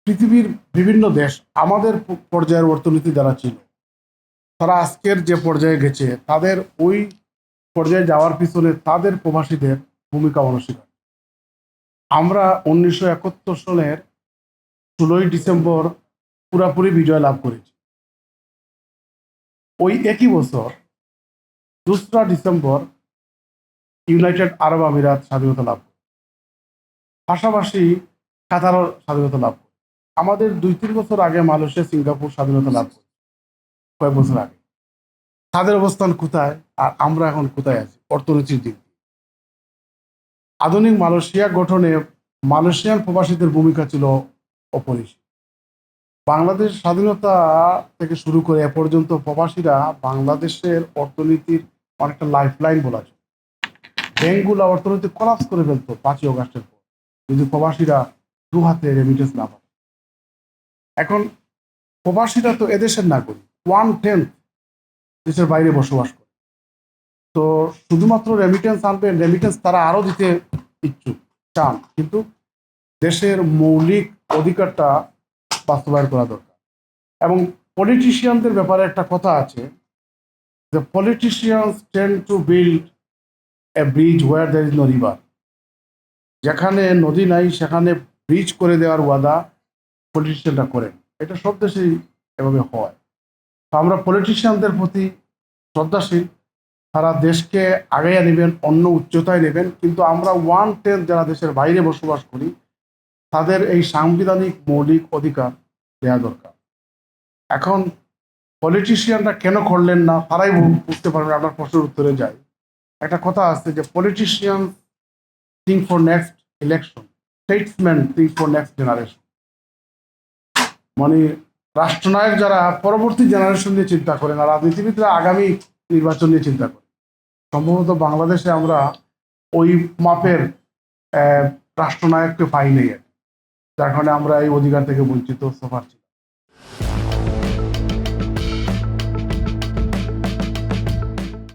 পৃথিবীর বিভিন্ন দেশ আমাদের পর্যায়ের অর্থনীতি যারা ছিল তারা আজকের যে পর্যায়ে গেছে তাদের ওই পর্যায়ে যাওয়ার পিছনে তাদের প্রবাসীদের ভূমিকা অনস্বীকার্য। আমরা 1971 সালের 16ই ডিসেম্বর পুরাপুরি বিজয় লাভ করেছি। ওই একই বছর 2রা ডিসেম্বর ইউনাইটেড আরব আমিরাত স্বাধীনতা লাভ করে, পাশাপাশি কাতারও স্বাধীনতা লাভ করে। আমাদের 2-3 বছর আগে মালয়েশিয়া, সিঙ্গাপুর স্বাধীনতা লাভ করে, কয়েক বছর আগে। তাদের অবস্থান কোথায় আর আমরা এখন কোথায় আছি অর্থনীতির দিক দিয়ে? আধুনিক মালয়েশিয়া গঠনে মালয়েশিয়ান প্রবাসীদের ভূমিকা ছিল অপরিসীম। বাংলাদেশ স্বাধীনতা থেকে শুরু করে এ পর্যন্ত প্রবাসীরা বাংলাদেশের অর্থনীতির অনেকটা লাইফলাইন বলা যায়। ব্যাংকগুলো অর্থনীতি কলাপস করে ফেলতো 5ই অগাস্টের পর, যদি প্রবাসীরা দু হাতে রেমিটেন্স না পায়। এখন প্রবাসীরা তো এদেশের নাগরিক, 1/10 দেশের বাইরে বসবাস করে। তো শুধুমাত্র রেমিটেন্স আনবেন, রেমিটেন্স তারা আরো দিতে ইচ্ছুক, চান, কিন্তু দেশের মৌলিক অধিকারটা বাস্তবায়ন করা দরকার। এবং পলিটিশিয়ানদের ব্যাপারে একটা কথা আছে, যে politicians tend to build a bridge where there is no river. যেখানে নদী নাই সেখানে ব্রিজ করে দেওয়ার ওয়াদা পলিটিশিয়ানরা করেন। এটা সব দেশেই এভাবে হয়। তো আমরা পলিটিশিয়ানদের প্রতি শ্রদ্ধাশীল, তারা দেশকে আগাইয়া নেবেন, অন্য উচ্চতায় নেবেন, কিন্তু আমরা 1/10 যারা দেশের বাইরে বসবাস করি তাদের এই সাংবিধানিক মৌলিক অধিকার দেওয়া দরকার। এখন পলিটিশিয়ানরা কেন করলেন না তারাই বুঝতে পারবেন। আপনার প্রশ্নের উত্তরে যাই। একটা কথা আছে যে politician think for next election, Statesman think for next generation. মানে রাষ্ট্রনায়ক যারা পরবর্তী জেনারেশন নিয়ে চিন্তা করেন, আর রাজনীতিবিদরা আগামী নির্বাচন নিয়ে চিন্তা করেন। সম্ভবত বাংলাদেশে আমরা ওই মাপের রাষ্ট্রনায়ককে পাই নাই, যার কারণে আমরা এই অধিকার থেকে বঞ্চিত সফার।